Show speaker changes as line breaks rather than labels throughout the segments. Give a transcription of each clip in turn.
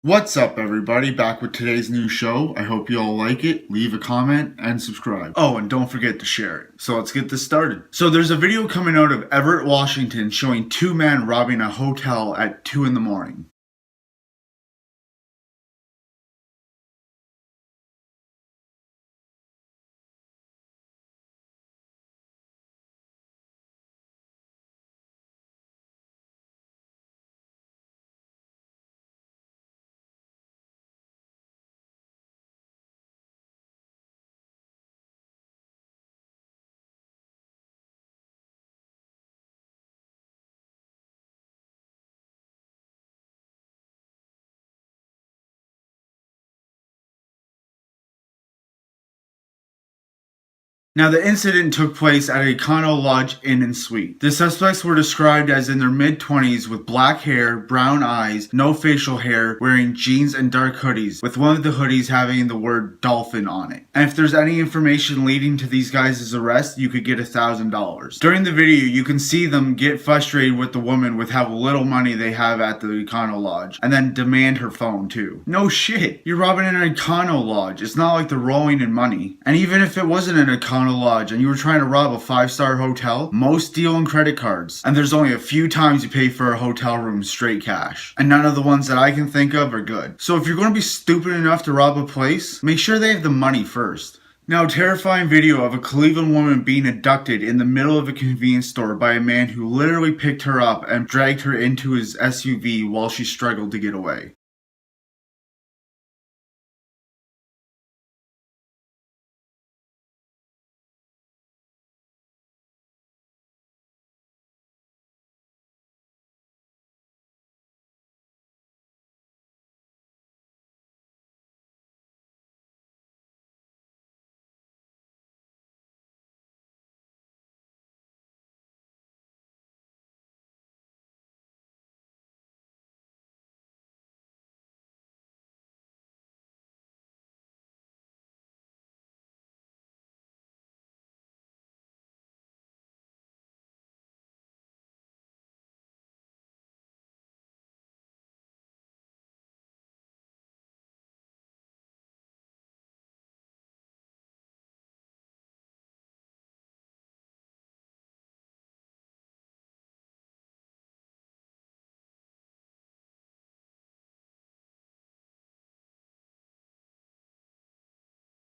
What's up, everybody? Back with today's new show. I hope you all like it. Leave a comment and subscribe. Oh, and don't forget to share it. So let's get this started. So there's a video coming out of Everett, Washington showing two men robbing a hotel at 2 in the morning. Now, the incident took place at a Econo Lodge Inn and Suite. The suspects were described as in their mid-20s with black hair, brown eyes, no facial hair, wearing jeans and dark hoodies, with one of the hoodies having the word dolphin on it. And if there's any information leading to these guys' arrest, you could get $1,000. During the video, you can see them get frustrated with the woman with how little money they have at the Econo Lodge, and then demand her phone too. No shit, you're robbing an Econo Lodge. It's not like they're rolling in money. And even if it wasn't an Econo Lodge and you were trying to rob a 5-star hotel, most deal in credit cards, and there's only a few times you pay for a hotel room straight cash, and none of the ones that I can think of are good. So if you're going to be stupid enough to rob a place, make sure they have the money first. Now, a terrifying video of a Cleveland woman being abducted in the middle of a convenience store by a man who literally picked her up and dragged her into his SUV while she struggled to get away.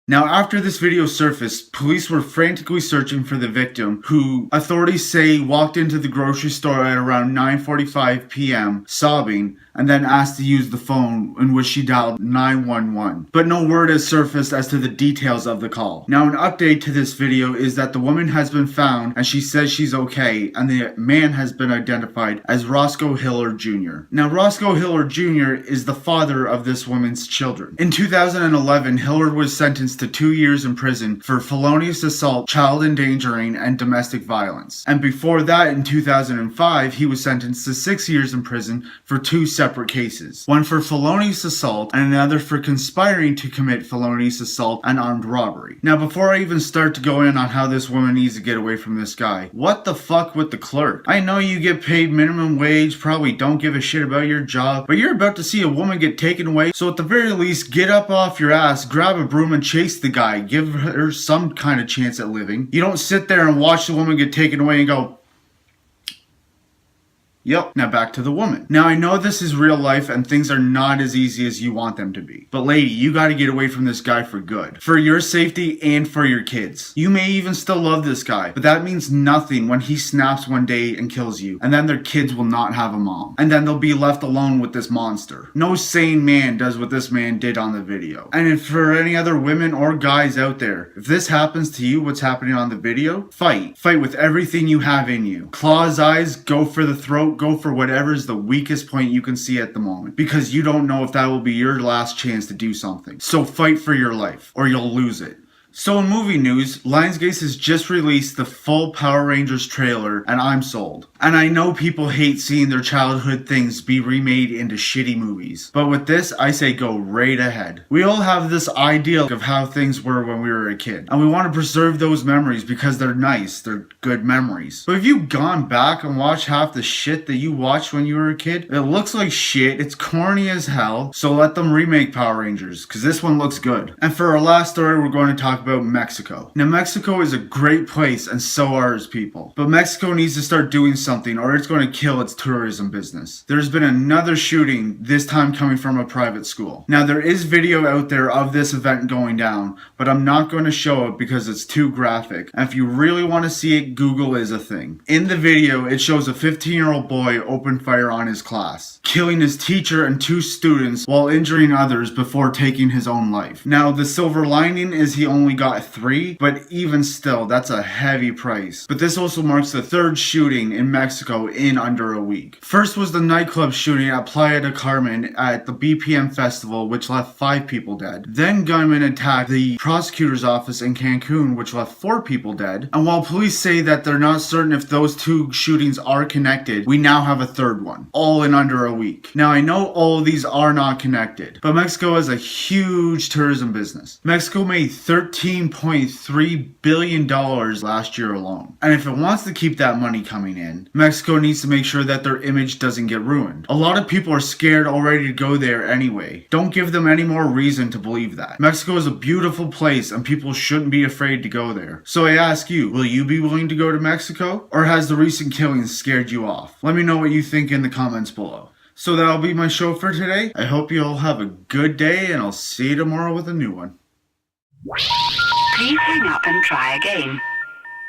Now, after this video surfaced, police were frantically searching for the victim, who authorities say walked into the grocery store at around 9:45 p.m., sobbing, and then asked to use the phone, in which she dialed 911. But no word has surfaced as to the details of the call. Now, an update to this video is that the woman has been found, and she says she's okay, and the man has been identified as Roscoe Hillard Jr. Now, Roscoe Hillard Jr. is the father of this woman's children. In 2011, Hillard was sentenced to 2 years in prison for felonious assault, child endangering, and domestic violence. And before that, in 2005, he was sentenced to 6 years in prison for 2 separate cases. One for felonious assault and another for conspiring to commit felonious assault and armed robbery. Now, before I even start to go in on how this woman needs to get away from this guy, what the fuck with the clerk? I know you get paid minimum wage, probably don't give a shit about your job, but you're about to see a woman get taken away, so at the very least, get up off your ass, grab a broom and chase the guy, give her some kind of chance at living. You don't sit there and watch the woman get taken away and go, yep. Now back to the woman. Now, I know this is real life and things are not as easy as you want them to be. But lady, you gotta get away from this guy for good. For your safety and for your kids. You may even still love this guy, but that means nothing when he snaps one day and kills you. And then their kids will not have a mom. And then they'll be left alone with this monster. No sane man does what this man did on the video. And if for any other women or guys out there, if this happens to you, what's happening on the video, fight. Fight with everything you have in you. Claws, eyes, go for the throat, go for whatever is the weakest point you can see at the moment, because you don't know if that will be your last chance to do something. So fight for your life or you'll lose it. So in movie news, Lionsgate has just released the full Power Rangers trailer, and I'm sold. And I know people hate seeing their childhood things be remade into shitty movies. But with this, I say go right ahead. We all have this ideal of how things were when we were a kid. And we want to preserve those memories because they're nice, they're good memories. But if you've gone back and watched half the shit that you watched when you were a kid, it looks like shit, it's corny as hell, so let them remake Power Rangers, because this one looks good. And for our last story, we're going to talk about Mexico. Now, Mexico is a great place, and so are its people. But Mexico needs to start doing something, or it's going to kill its tourism business. There's been another shooting, this time coming from a private school. Now, there is video out there of this event going down, but I'm not going to show it because it's too graphic. And if you really want to see it, Google is a thing. In the video, it shows a 15-year-old boy open fire on his class, killing his teacher and 2 students while injuring others before taking his own life. Now, the silver lining is he only got 3, but even still, that's a heavy price. But this also marks the 3rd shooting in Mexico in under a week. First was the nightclub shooting at Playa del Carmen at the BPM festival, which left 5 people dead. Then gunmen attacked the prosecutor's office in Cancun, which left 4 people dead. And while police say that they're not certain if those 2 shootings are connected, we now have a 3rd one, all in under a week. Now, I know all of these are not connected, but Mexico has a huge tourism business. Mexico made $13.3 billion last year alone. And if it wants to keep that money coming in, Mexico needs to make sure that their image doesn't get ruined. A lot of people are scared already to go there anyway. Don't give them any more reason to believe that. Mexico is a beautiful place and people shouldn't be afraid to go there. So I ask you, will you be willing to go to Mexico? Or has the recent killings scared you off? Let me know what you think in the comments below. So that'll be my show for today. I hope you all have a good day and I'll see you tomorrow with a new one.
Please hang up and try again.